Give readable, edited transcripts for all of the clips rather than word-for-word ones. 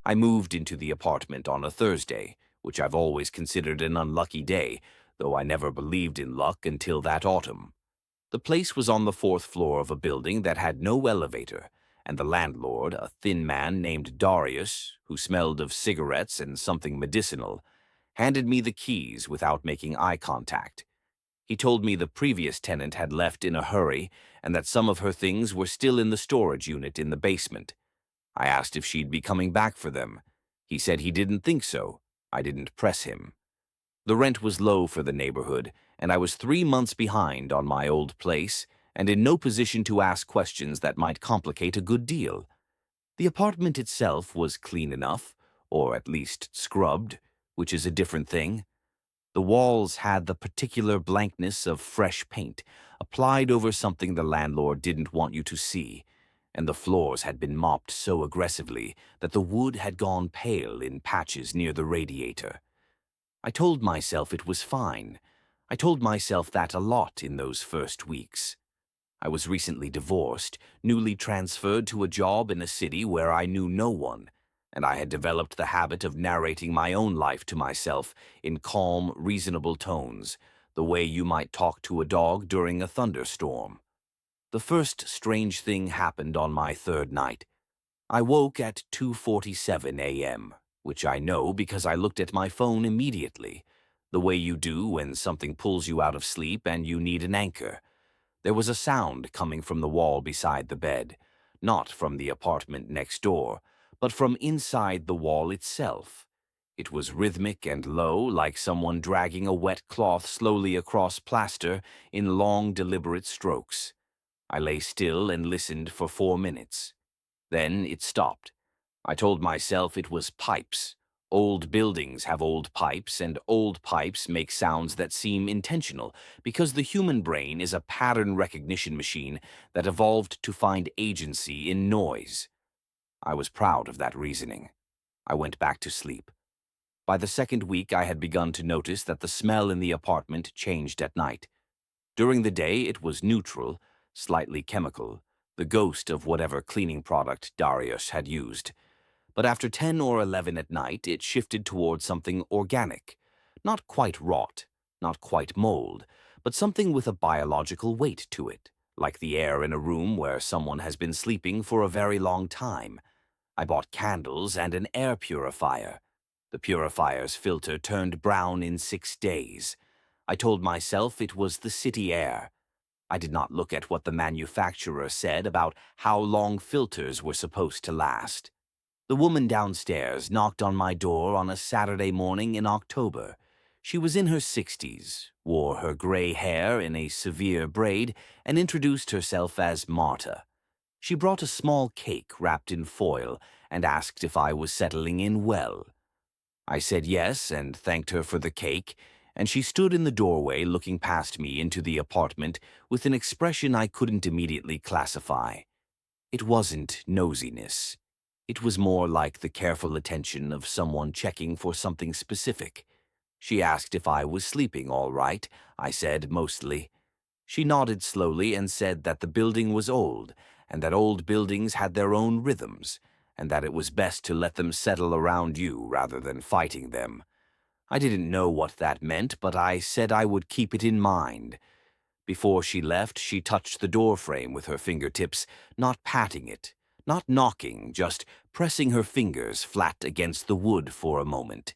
I moved into the apartment on a Thursday, which I've always considered an unlucky day, though I never believed in luck until that autumn. The place was on the fourth floor of a building that had no elevator, and the landlord, a thin man named Darius, who smelled of cigarettes and something medicinal, handed me the keys without making eye contact. He told me the previous tenant had left in a hurry and that some of her things were still in the storage unit in the basement. I asked if she'd be coming back for them. He said he didn't think so. I didn't press him. The rent was low for the neighborhood, and I was 3 months behind on my old place and in no position to ask questions that might complicate a good deal. The apartment itself was clean enough, or at least scrubbed, which is a different thing. The walls had the particular blankness of fresh paint, applied over something the landlord didn't want you to see, and the floors had been mopped so aggressively that the wood had gone pale in patches near the radiator. I told myself it was fine. I told myself that a lot in those first weeks. I was recently divorced, newly transferred to a job in a city where I knew no one, and I had developed the habit of narrating my own life to myself in calm, reasonable tones, the way you might talk to a dog during a thunderstorm. The first strange thing happened on my third night. I woke at 2:47 a.m., which I know because I looked at my phone immediately, the way you do when something pulls you out of sleep and you need an anchor. There was a sound coming from the wall beside the bed, not from the apartment next door, but from inside the wall itself. It was rhythmic and low, like someone dragging a wet cloth slowly across plaster in long, deliberate strokes. I lay still and listened for 4 minutes. Then it stopped. I told myself it was pipes. Old buildings have old pipes, and old pipes make sounds that seem intentional because the human brain is a pattern recognition machine that evolved to find agency in noise. I was proud of that reasoning. I went back to sleep. By the second week, I had begun to notice that the smell in the apartment changed at night. During the day, it was neutral, slightly chemical, the ghost of whatever cleaning product Darius had used. But after 10 or 11 at night, it shifted toward something organic, not quite rot, not quite mold, but something with a biological weight to it, like the air in a room where someone has been sleeping for a very long time. I bought candles and an air purifier. The purifier's filter turned brown in 6 days. I told myself it was the city air. I did not look at what the manufacturer said about how long filters were supposed to last. The woman downstairs knocked on my door on a Saturday morning in October. She was in her 60s, wore her gray hair in a severe braid, and introduced herself as Marta. She brought a small cake wrapped in foil and asked if I was settling in well. I said yes and thanked her for the cake, and she stood in the doorway looking past me into the apartment with an expression I couldn't immediately classify. It wasn't nosiness. It was more like the careful attention of someone checking for something specific. She asked if I was sleeping all right. I said mostly. She nodded slowly and said that the building was old, and that old buildings had their own rhythms, and that it was best to let them settle around you rather than fighting them. I didn't know what that meant, but I said I would keep it in mind. Before she left, she touched the door frame with her fingertips, not patting it, not knocking, just pressing her fingers flat against the wood for a moment.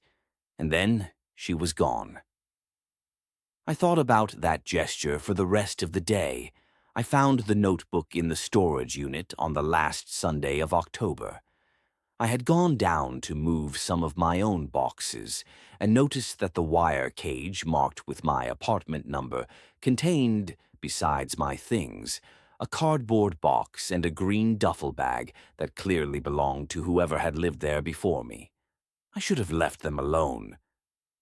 And then she was gone. I thought about that gesture for the rest of the day. I found the notebook in the storage unit on the last Sunday of October. I had gone down to move some of my own boxes and noticed that the wire cage marked with my apartment number contained, besides my things, a cardboard box and a green duffel bag that clearly belonged to whoever had lived there before me. I should have left them alone.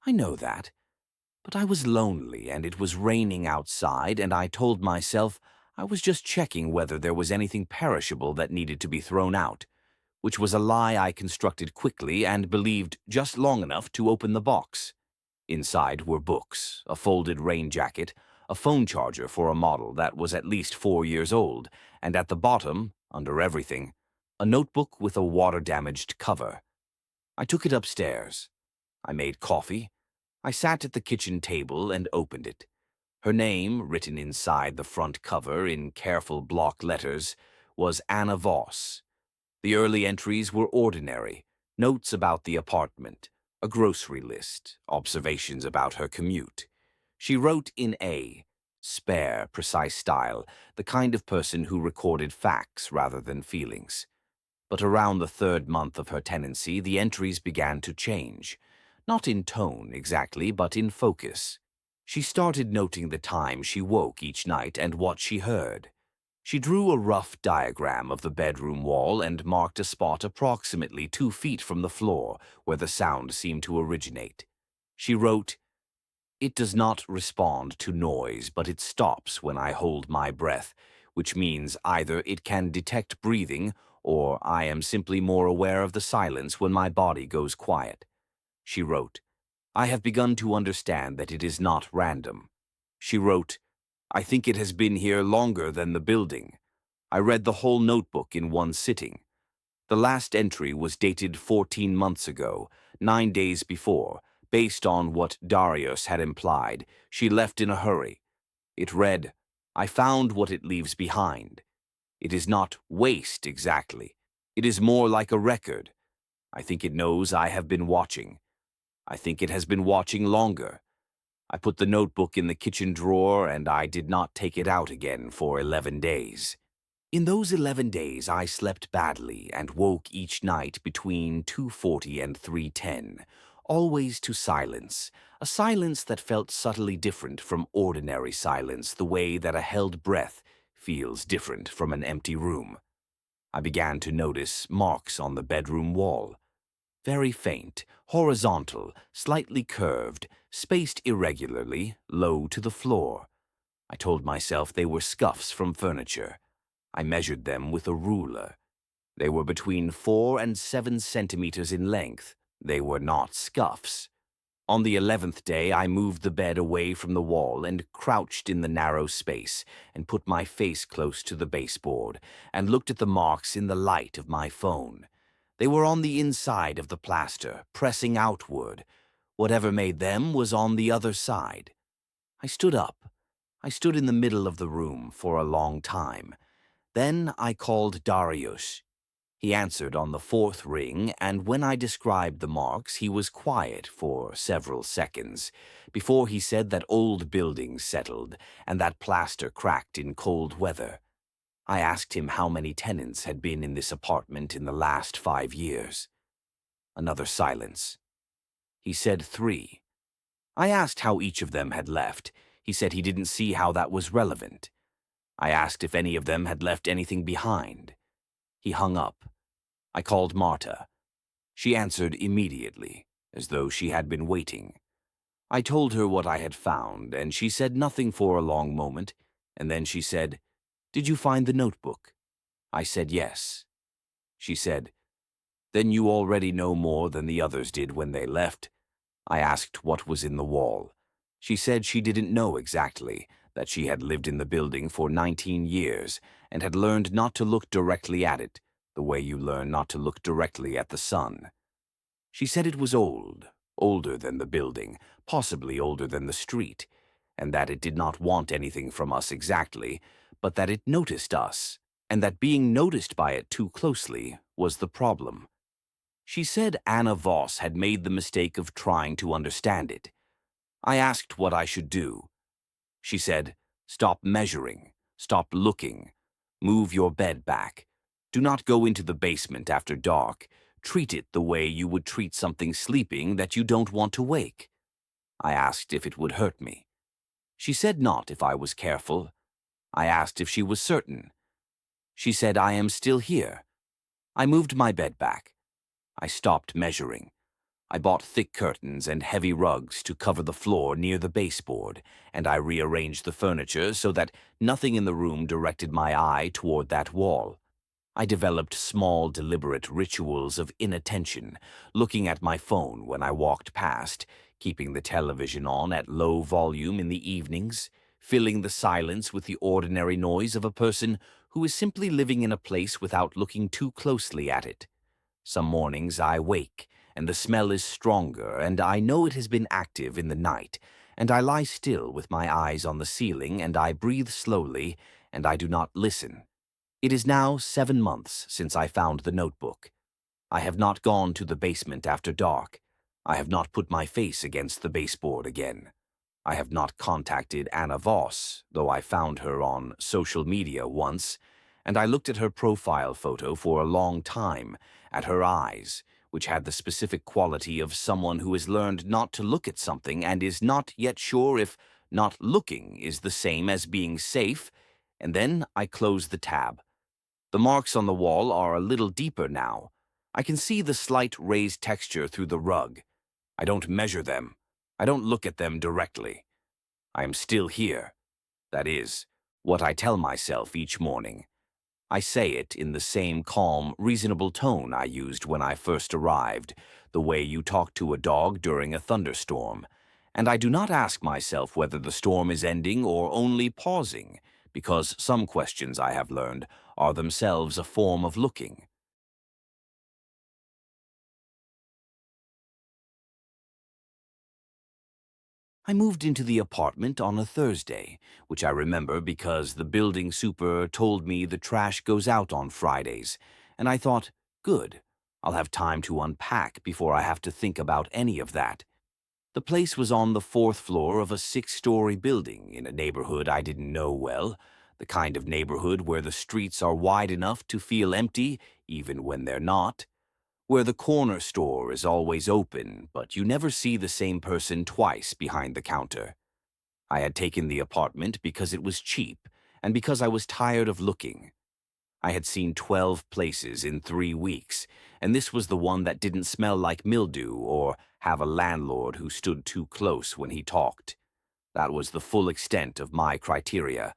I know that. But I was lonely and it was raining outside, and I told myself I was just checking whether there was anything perishable that needed to be thrown out, which was a lie I constructed quickly and believed just long enough to open the box. Inside were books, a folded rain jacket, a phone charger for a model that was at least 4 years old, and at the bottom, under everything, a notebook with a water-damaged cover. I took it upstairs. I made coffee. I sat at the kitchen table and opened it. Her name, written inside the front cover in careful block letters, was Anna Voss. The early entries were ordinary: notes about the apartment, a grocery list, observations about her commute. She wrote in a spare, precise style, the kind of person who recorded facts rather than feelings. But around the third month of her tenancy, the entries began to change. Not in tone, exactly, but in focus. She started noting the time she woke each night and what she heard. She drew a rough diagram of the bedroom wall and marked a spot approximately 2 feet from the floor where the sound seemed to originate. She wrote, "It does not respond to noise, but it stops when I hold my breath, which means either it can detect breathing or I am simply more aware of the silence when my body goes quiet." She wrote, "I have begun to understand that it is not random." She wrote, "I think it has been here longer than the building. I read the whole notebook in one sitting. The last entry was dated 14 months ago, 9 days before. Based on what Darius had implied, she left in a hurry. It read, 'I found what it leaves behind.' It is not waste exactly. It is more like a record. I think it knows I have been watching. I think it has been watching longer. I put the notebook in the kitchen drawer and I did not take it out again for 11 days. In those 11 days, I slept badly and woke each night between 2:40 and 3:10, always to silence, a silence that felt subtly different from ordinary silence, the way that a held breath feels different from an empty room. I began to notice marks on the bedroom wall. Very faint, horizontal, slightly curved, spaced irregularly, low to the floor. I told myself they were scuffs from furniture. I measured them with a ruler. They were between 4 and 7 centimeters in length. They were not scuffs. On the 11th day, I moved the bed away from the wall and crouched in the narrow space and put my face close to the baseboard and looked at the marks in the light of my phone. They were on the inside of the plaster, pressing outward. Whatever made them was on the other side. I stood up. I stood in the middle of the room for a long time. Then I called Darius. He answered on the fourth ring, and when I described the marks, he was quiet for several seconds, before he said that old buildings settled and that plaster cracked in cold weather. I asked him how many tenants had been in this apartment in the last 5 years. Another silence. He said 3. I asked how each of them had left. He said he didn't see how that was relevant. I asked if any of them had left anything behind. He hung up. I called Marta. She answered immediately, as though she had been waiting. I told her what I had found, and she said nothing for a long moment, and then she said, "Did you find the notebook?" I said yes. She said, "Then you already know more than the others did when they left." I asked what was in the wall. She said she didn't know exactly, that she had lived in the building for 19 years and had learned not to look directly at it, the way you learn not to look directly at the sun. She said it was old, older than the building, possibly older than the street, and that it did not want anything from us exactly, but that it noticed us, and that being noticed by it too closely was the problem. She said Anna Voss had made the mistake of trying to understand it. I asked what I should do. She said, "Stop measuring, stop looking, move your bed back. Do not go into the basement after dark. Treat it the way you would treat something sleeping that you don't want to wake." I asked if it would hurt me. She said not if I was careful. I asked if she was certain. She said, "I am still here." I moved my bed back. I stopped measuring. I bought thick curtains and heavy rugs to cover the floor near the baseboard, and I rearranged the furniture so that nothing in the room directed my eye toward that wall. I developed small, deliberate rituals of inattention, looking at my phone when I walked past, keeping the television on at low volume in the evenings, filling the silence with the ordinary noise of a person who is simply living in a place without looking too closely at it. Some mornings I wake, and the smell is stronger, and I know it has been active in the night, and I lie still with my eyes on the ceiling, and I breathe slowly, and I do not listen. It is now 7 months since I found the notebook. I have not gone to the basement after dark. I have not put my face against the baseboard again. I have not contacted Anna Voss, though I found her on social media once, and I looked at her profile photo for a long time, at her eyes, which had the specific quality of someone who has learned not to look at something and is not yet sure if not looking is the same as being safe, and then I closed the tab. The marks on the wall are a little deeper now. I can see the slight raised texture through the rug. I don't measure them. I don't look at them directly. I am still here. That is, what I tell myself each morning. I say it in the same calm, reasonable tone I used when I first arrived, the way you talk to a dog during a thunderstorm. And I do not ask myself whether the storm is ending or only pausing, because some questions I have learned are themselves a form of looking. I moved into the apartment on a Thursday, which I remember because the building super told me the trash goes out on Fridays, and I thought, good, I'll have time to unpack before I have to think about any of that. The place was on the fourth floor of a six-story building in a neighborhood I didn't know well, the kind of neighborhood where the streets are wide enough to feel empty even when they're not, where the corner store is always open, but you never see the same person twice behind the counter. I had taken the apartment because it was cheap and because I was tired of looking. I had seen 12 places in 3 weeks, and this was the one that didn't smell like mildew or have a landlord who stood too close when he talked. That was the full extent of my criteria.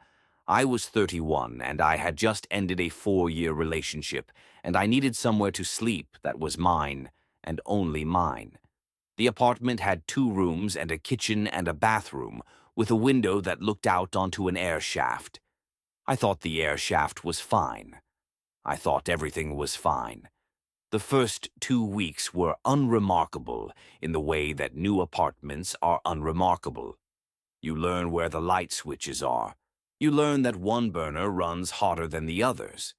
I was 31, and I had just ended a 4-year relationship, and I needed somewhere to sleep that was mine, and only mine. The apartment had 2 rooms and a kitchen and a bathroom, with a window that looked out onto an air shaft. I thought the air shaft was fine. I thought everything was fine. The first 2 weeks were unremarkable in the way that new apartments are unremarkable. You learn where the light switches are. You learn that one burner runs hotter than the others.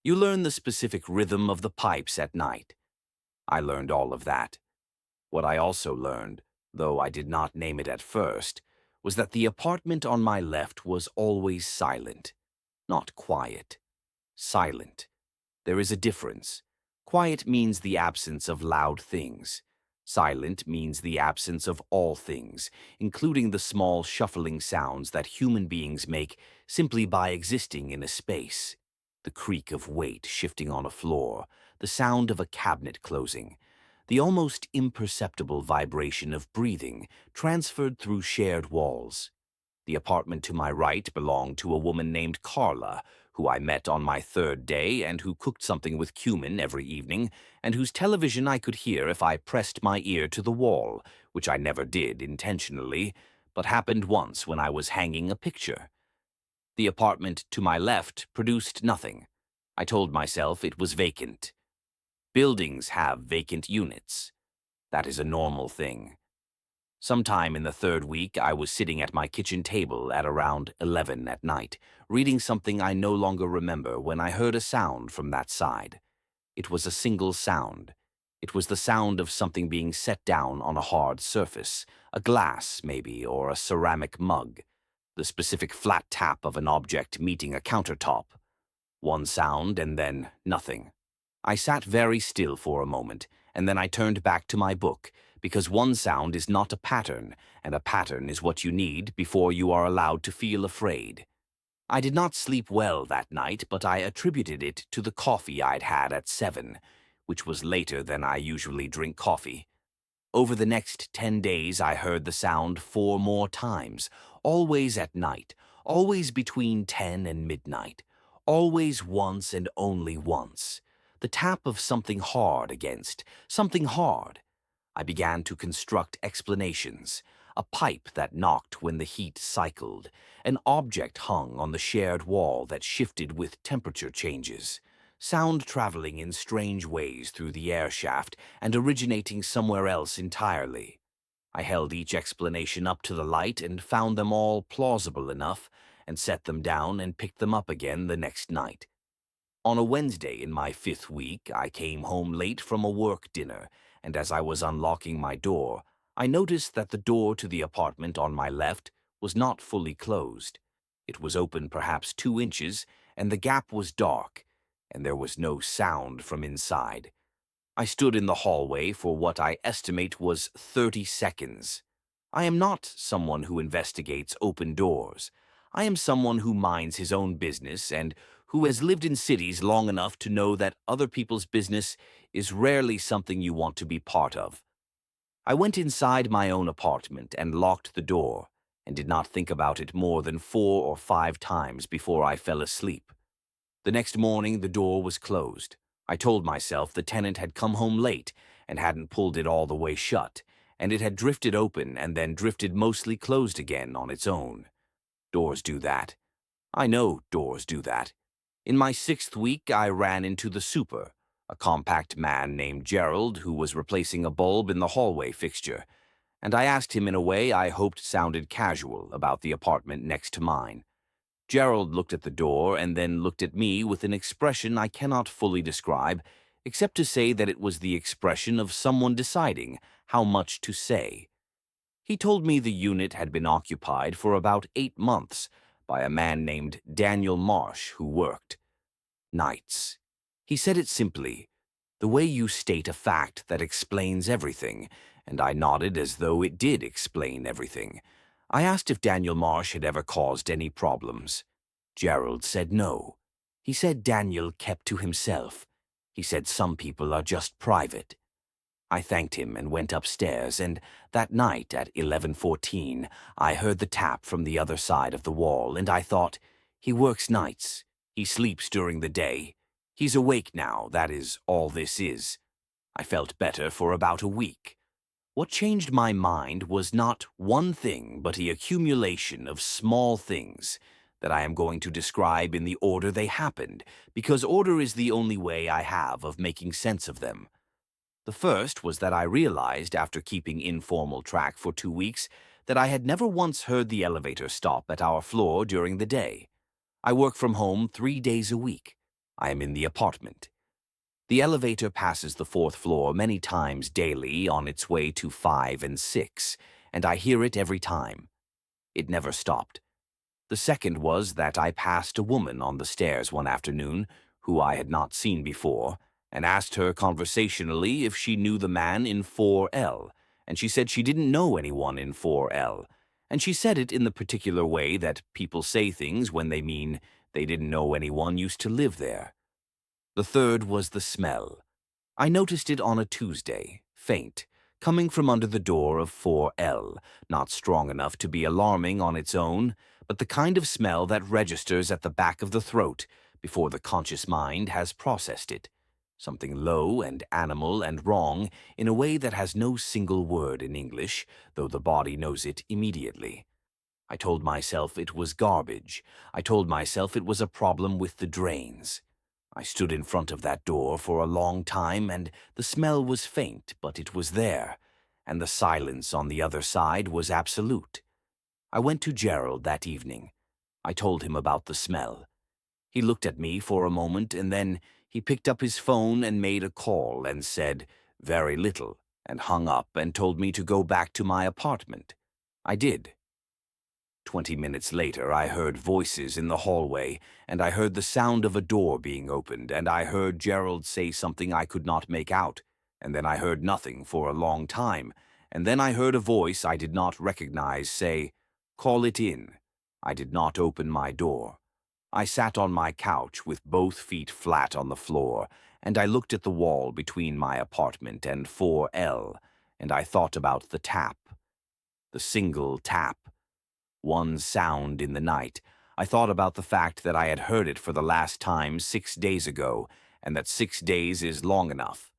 You learn the specific rhythm of the pipes at night. I learned all of that. What I also learned, though I did not name it at first, was that the apartment on my left was always silent. Not quiet. Silent. There is a difference. Quiet means the absence of loud things. Silent means the absence of all things, including the small shuffling sounds that human beings make simply by existing in a space. The creak of weight shifting on a floor, the sound of a cabinet closing, the almost imperceptible vibration of breathing transferred through shared walls. The apartment to my right belonged to a woman named Carla, who I met on my 3rd day and who cooked something with cumin every evening, and whose television I could hear if I pressed my ear to the wall, which I never did intentionally, but happened once when I was hanging a picture. The apartment to my left produced nothing. I told myself it was vacant. Buildings have vacant units. That is a normal thing. Sometime in the 3rd week, I was sitting at my kitchen table at around 11 at night, reading something I no longer remember when I heard a sound from that side. It was a single sound. It was the sound of something being set down on a hard surface, a glass, maybe, or a ceramic mug. The specific flat tap of an object meeting a countertop. One sound and then nothing. I sat very still for a moment, and then I turned back to my book, because one sound is not a pattern, and a pattern is what you need before you are allowed to feel afraid. I did not sleep well that night, but I attributed it to the coffee I'd had at 7, which was later than I usually drink coffee. Over the next 10 days, I heard the sound 4 more times, always at night, always between 10 and midnight, always once and only once. The tap of something hard against, something hard. I began to construct explanations. A pipe that knocked when the heat cycled, an object hung on the shared wall that shifted with temperature changes, sound traveling in strange ways through the air shaft and originating somewhere else entirely. I held each explanation up to the light and found them all plausible enough, and set them down and picked them up again the next night. On a Wednesday in my 5th week, I came home late from a work dinner, and as I was unlocking my door, I noticed that the door to the apartment on my left was not fully closed. It was open perhaps 2 inches, and the gap was dark, and there was no sound from inside. I stood in the hallway for what I estimate was 30 seconds. I am not someone who investigates open doors. I am someone who minds his own business and who has lived in cities long enough to know that other people's business is rarely something you want to be part of. I went inside my own apartment and locked the door, and did not think about it more than 4 or 5 times before I fell asleep. The next morning the door was closed. I told myself the tenant had come home late and hadn't pulled it all the way shut, and it had drifted open and then drifted mostly closed again on its own. Doors do that. I know doors do that. In my 6th week, I ran into the super, a compact man named Gerald who was replacing a bulb in the hallway fixture, and I asked him in a way I hoped sounded casual about the apartment next to mine. Gerald looked at the door and then looked at me with an expression I cannot fully describe, except to say that it was the expression of someone deciding how much to say. He told me the unit had been occupied for about 8 months by a man named Daniel Marsh who worked nights. He said it simply, the way you state a fact that explains everything, and I nodded as though it did explain everything. I asked if Daniel Marsh had ever caused any problems. Gerald said no. He said Daniel kept to himself. He said some people are just private. I thanked him and went upstairs, and that night at 11:14 I heard the tap from the other side of the wall, and I thought, he works nights. He sleeps during the day. He's awake now, that is all this is. I felt better for about a week. What changed my mind was not one thing but the accumulation of small things that I am going to describe in the order they happened, because order is the only way I have of making sense of them. The first was that I realized, after keeping informal track for 2 weeks, that I had never once heard the elevator stop at our floor during the day. I work from home 3 days a week. I am in the apartment. The elevator passes the 4th floor many times daily on its way to 5 and 6, and I hear it every time. It never stopped. The second was that I passed a woman on the stairs one afternoon, who I had not seen before, and asked her conversationally if she knew the man in 4L, and she said she didn't know anyone in 4L, and she said it in the particular way that people say things when they mean they didn't know anyone used to live there. The third was the smell. I noticed it on a Tuesday, faint, coming from under the door of 4L, not strong enough to be alarming on its own, but the kind of smell that registers at the back of the throat before the conscious mind has processed it. Something low and animal and wrong in a way that has no single word in English, though the body knows it immediately. I told myself it was garbage. I told myself it was a problem with the drains. I stood in front of that door for a long time, and the smell was faint, but it was there, and the silence on the other side was absolute. I went to Gerald that evening. I told him about the smell. He looked at me for a moment, and then he picked up his phone and made a call and said, "Very little," and hung up and told me to go back to my apartment. I did. 20 minutes later, I heard voices in the hallway, and I heard the sound of a door being opened, and I heard Gerald say something I could not make out, and then I heard nothing for a long time, and then I heard a voice I did not recognize say, "Call it in." I did not open my door. I sat on my couch with both feet flat on the floor, and I looked at the wall between my apartment and 4L, and I thought about the tap. The single tap. One sound in the night. I thought about the fact that I had heard it for the last time 6 days ago, and that 6 days is long enough.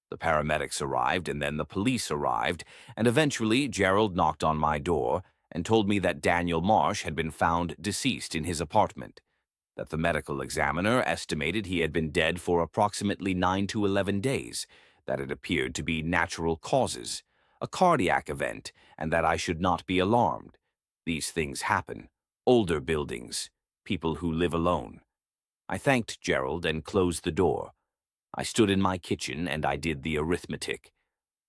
The paramedics arrived, and then the police arrived, and eventually Gerald knocked on my door and told me that Daniel Marsh had been found deceased in his apartment. that the medical examiner estimated he had been dead for approximately 9 to 11 days, that it appeared to be natural causes, a cardiac event, and that I should not be alarmed. These things happen. Older buildings, people who live alone. I thanked Gerald and closed the door. I stood in my kitchen and I did the arithmetic.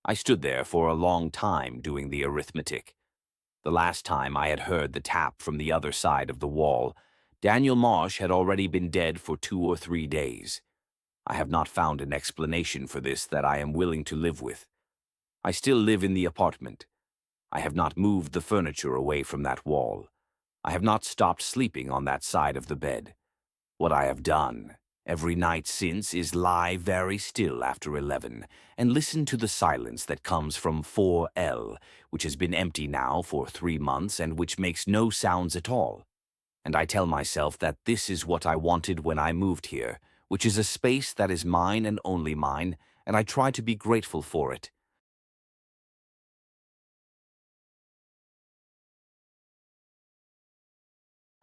I stood there for a long time doing the arithmetic. The last time I had heard the tap from the other side of the wall, Daniel Marsh had already been dead for 2 or 3 days. I have not found an explanation for this that I am willing to live with. I still live in the apartment. I have not moved the furniture away from that wall. I have not stopped sleeping on that side of the bed. What I have done every night since is lie very still after 11 and listen to the silence that comes from 4L, which has been empty now for 3 months and which makes no sounds at all. And I tell myself that this is what I wanted when I moved here, which is a space that is mine and only mine, and I try to be grateful for it.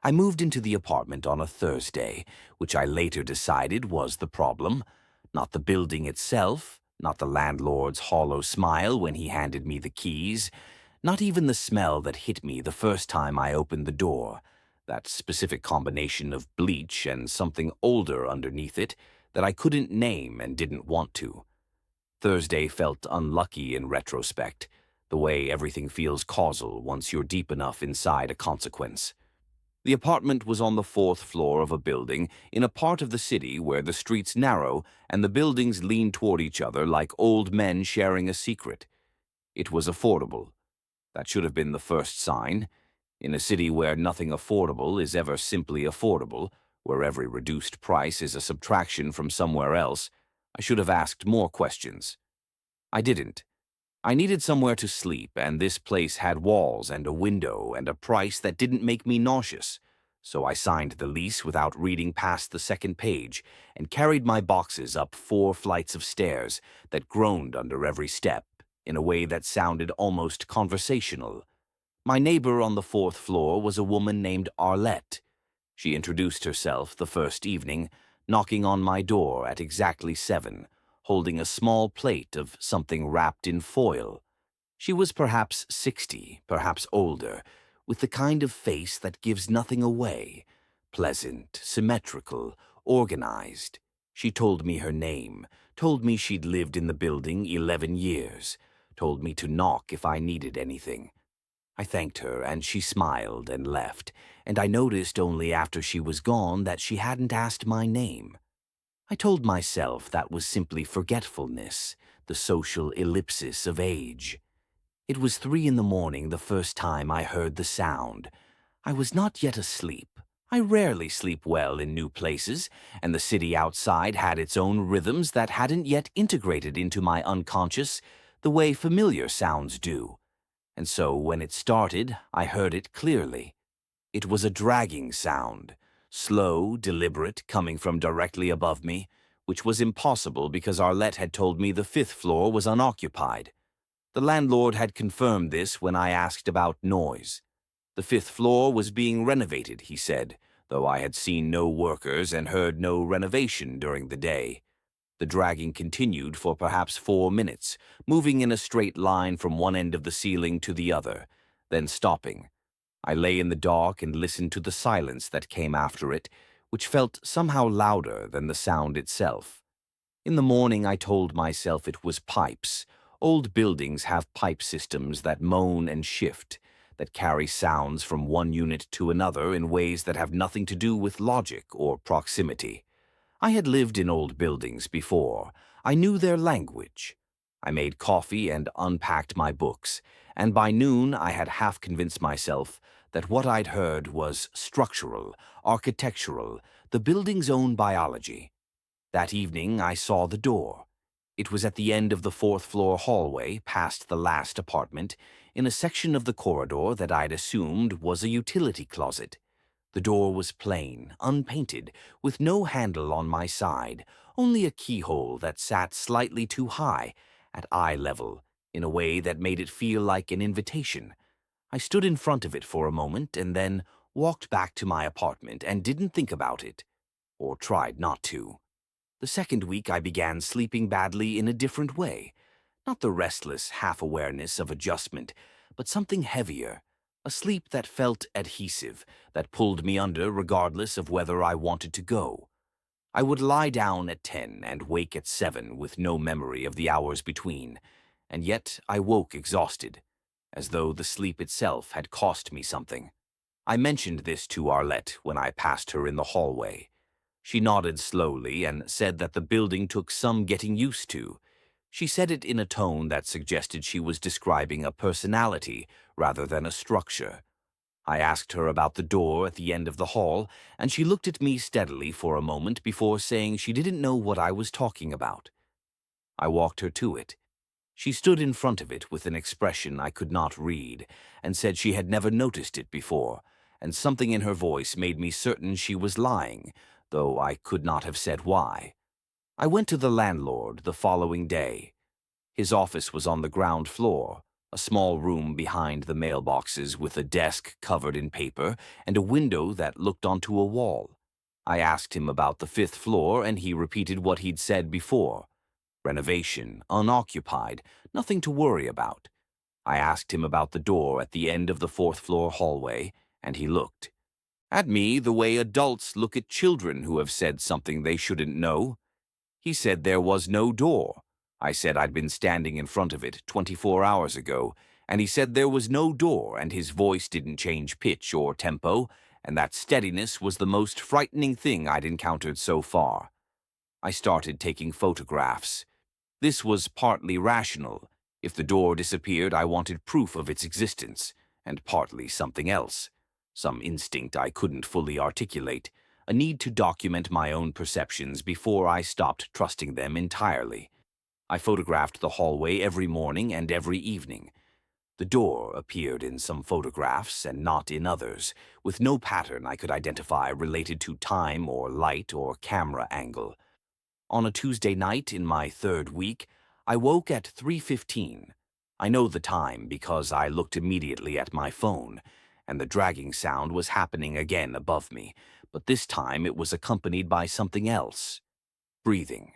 I moved into the apartment on a Thursday, which I later decided was the problem. Not the building itself, not the landlord's hollow smile when he handed me the keys, not even the smell that hit me the first time I opened the door, that specific combination of bleach and something older underneath it that I couldn't name and didn't want to. Thursday felt unlucky in retrospect, the way everything feels causal once you're deep enough inside a consequence. The apartment was on the 4th floor of a building in a part of the city where the streets narrow and the buildings lean toward each other like old men sharing a secret. It was affordable. That should have been the first sign. In a city where nothing affordable is ever simply affordable, where every reduced price is a subtraction from somewhere else, I should have asked more questions. I didn't. I needed somewhere to sleep, and this place had walls and a window and a price that didn't make me nauseous. So I signed the lease without reading past the second page and carried my boxes up 4 flights of stairs that groaned under every step in a way that sounded almost conversational. My neighbor on the 4th floor was a woman named Arlette. She introduced herself the first evening, knocking on my door at exactly 7, holding a small plate of something wrapped in foil. She was perhaps 60, perhaps older, with the kind of face that gives nothing away, pleasant, symmetrical, organized. She told me her name, told me she'd lived in the building 11 years, told me to knock if I needed anything. I thanked her, and she smiled and left, and I noticed only after she was gone that she hadn't asked my name. I told myself that was simply forgetfulness, the social ellipsis of age. It was 3 in the morning the first time I heard the sound. I was not yet asleep. I rarely sleep well in new places, and the city outside had its own rhythms that hadn't yet integrated into my unconscious the way familiar sounds do. And so when it started, I heard it clearly. It was a dragging sound. Slow, deliberate, coming from directly above me, which was impossible because Arlette had told me the 5th floor was unoccupied. The landlord had confirmed this when I asked about noise. The 5th floor was being renovated, he said, though I had seen no workers and heard no renovation during the day. The dragging continued for perhaps 4 minutes, moving in a straight line from one end of the ceiling to the other, then stopping. I lay in the dark and listened to the silence that came after it, which felt somehow louder than the sound itself. In the morning I told myself it was pipes. Old buildings have pipe systems that moan and shift, that carry sounds from one unit to another in ways that have nothing to do with logic or proximity. I had lived in old buildings before. I knew their language. I made coffee and unpacked my books, and by noon I had half convinced myself that what I'd heard was structural, architectural, the building's own biology. That evening I saw the door. It was at the end of the 4th floor hallway, past the last apartment, in a section of the corridor that I'd assumed was a utility closet. The door was plain, unpainted, with no handle on my side, only a keyhole that sat slightly too high, at eye level, in a way that made it feel like an invitation. I stood in front of it for a moment and then, walked back to my apartment and didn't think about it, or tried not to. The second week I began sleeping badly in a different way. Not the restless half-awareness of adjustment, but something heavier, a sleep that felt adhesive, that pulled me under regardless of whether I wanted to go. I would lie down at 10 and wake at 7 with no memory of the hours between, and yet I woke exhausted, as though the sleep itself had cost me something. I mentioned this to Arlette when I passed her in the hallway. She nodded slowly and said that the building took some getting used to. She said it in a tone that suggested she was describing a personality rather than a structure. I asked her about the door at the end of the hall, and she looked at me steadily for a moment before saying she didn't know what I was talking about. I walked her to it. She stood in front of it with an expression I could not read, and said she had never noticed it before, and something in her voice made me certain she was lying, though I could not have said why. I went to the landlord the following day. His office was on the ground floor, a small room behind the mailboxes with a desk covered in paper and a window that looked onto a wall. I asked him about the fifth floor, and he repeated what he'd said before. Renovation, unoccupied, nothing to worry about. I asked him about the door at the end of the fourth-floor hallway, and he looked at me the way adults look at children who have said something they shouldn't know. He said there was no door. I said I'd been standing in front of it 24 hours ago, and he said there was no door, and his voice didn't change pitch or tempo, and that steadiness was the most frightening thing I'd encountered so far. I started taking photographs. This was partly rational. If the door disappeared, I wanted proof of its existence, and partly something else. Some instinct I couldn't fully articulate, a need to document my own perceptions before I stopped trusting them entirely. I photographed the hallway every morning and every evening. The door appeared in some photographs and not in others, with no pattern I could identify related to time or light or camera angle. On a Tuesday night in my third week, I woke at 3:15. I know the time because I looked immediately at my phone, and the dragging sound was happening again above me, but this time it was accompanied by something else. Breathing.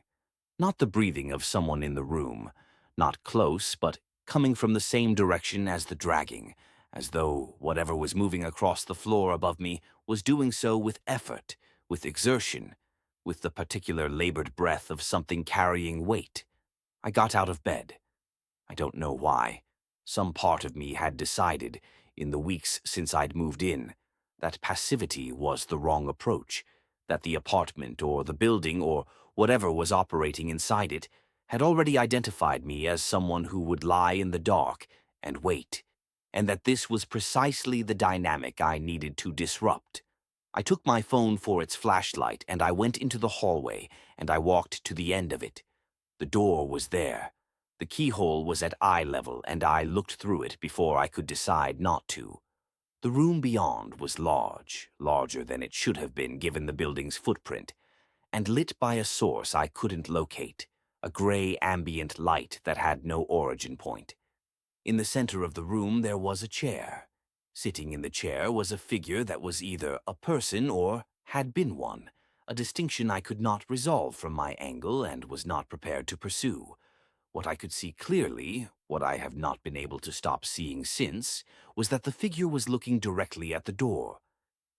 Not the breathing of someone in the room, not close, but coming from the same direction as the dragging, as though whatever was moving across the floor above me was doing so with effort, with exertion, with the particular labored breath of something carrying weight. I got out of bed. I don't know why. Some part of me had decided, in the weeks since I'd moved in, that passivity was the wrong approach, that the apartment or the building or whatever was operating inside it had already identified me as someone who would lie in the dark and wait, and that this was precisely the dynamic I needed to disrupt. I took my phone for its flashlight, and I went into the hallway, and I walked to the end of it. The door was there. The keyhole was at eye level, and I looked through it before I could decide not to. The room beyond was large, larger than it should have been given the building's footprint, and lit by a source I couldn't locate, a gray ambient light that had no origin point. In the center of the room there was a chair. Sitting in the chair was a figure that was either a person or had been one, a distinction I could not resolve from my angle and was not prepared to pursue. What I could see clearly, what I have not been able to stop seeing since, was that the figure was looking directly at the door,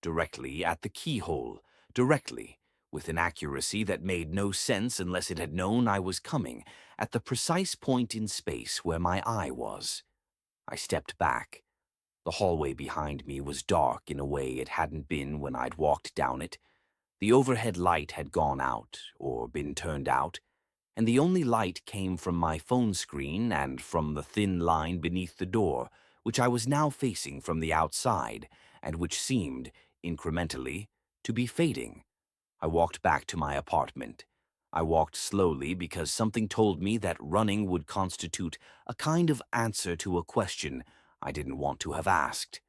directly at the keyhole, directly, with an accuracy that made no sense unless it had known I was coming, at the precise point in space where my eye was. I stepped back. The hallway behind me was dark in a way it hadn't been when I'd walked down it. The overhead light had gone out, or been turned out, and the only light came from my phone screen and from the thin line beneath the door, which I was now facing from the outside, and which seemed, incrementally, to be fading. I walked back to my apartment. I walked slowly because something told me that running would constitute a kind of answer to a question I didn't want to have asked.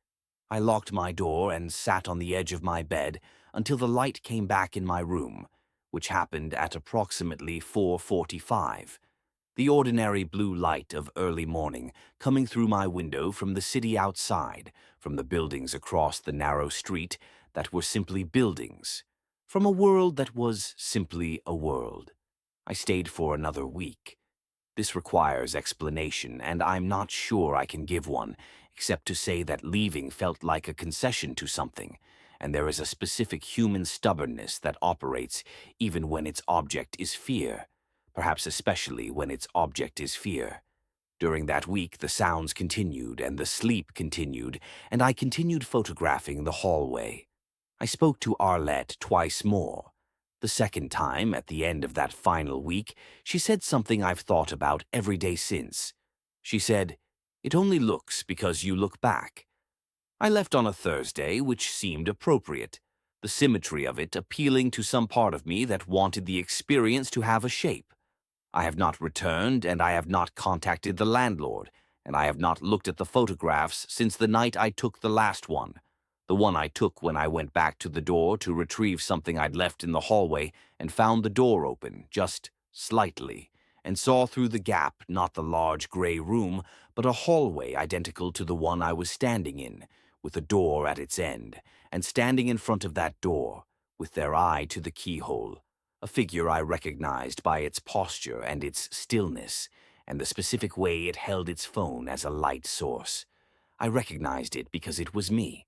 I locked my door and sat on the edge of my bed until the light came back in my room, which happened at approximately 4:45. The ordinary blue light of early morning coming through my window from the city outside, from the buildings across the narrow street that were simply buildings, from a world that was simply a world. I stayed for another week. This requires explanation, and I'm not sure I can give one, except to say that leaving felt like a concession to something, and there is a specific human stubbornness that operates even when its object is fear, perhaps especially when its object is fear. During that week, the sounds continued and the sleep continued, and I continued photographing the hallway. I spoke to Arlette twice more. The second time, at the end of that final week, she said something I've thought about every day since. She said, "It only looks because you look back." I left on a Thursday, which seemed appropriate, the symmetry of it appealing to some part of me that wanted the experience to have a shape. I have not returned, and I have not contacted the landlord, and I have not looked at the photographs since the night I took the last one. The one I took when I went back to the door to retrieve something I'd left in the hallway and found the door open, just slightly, and saw through the gap not the large gray room, but a hallway identical to the one I was standing in, with a door at its end, and standing in front of that door, with their eye to the keyhole, a figure I recognized by its posture and its stillness, and the specific way it held its phone as a light source. I recognized it because it was me.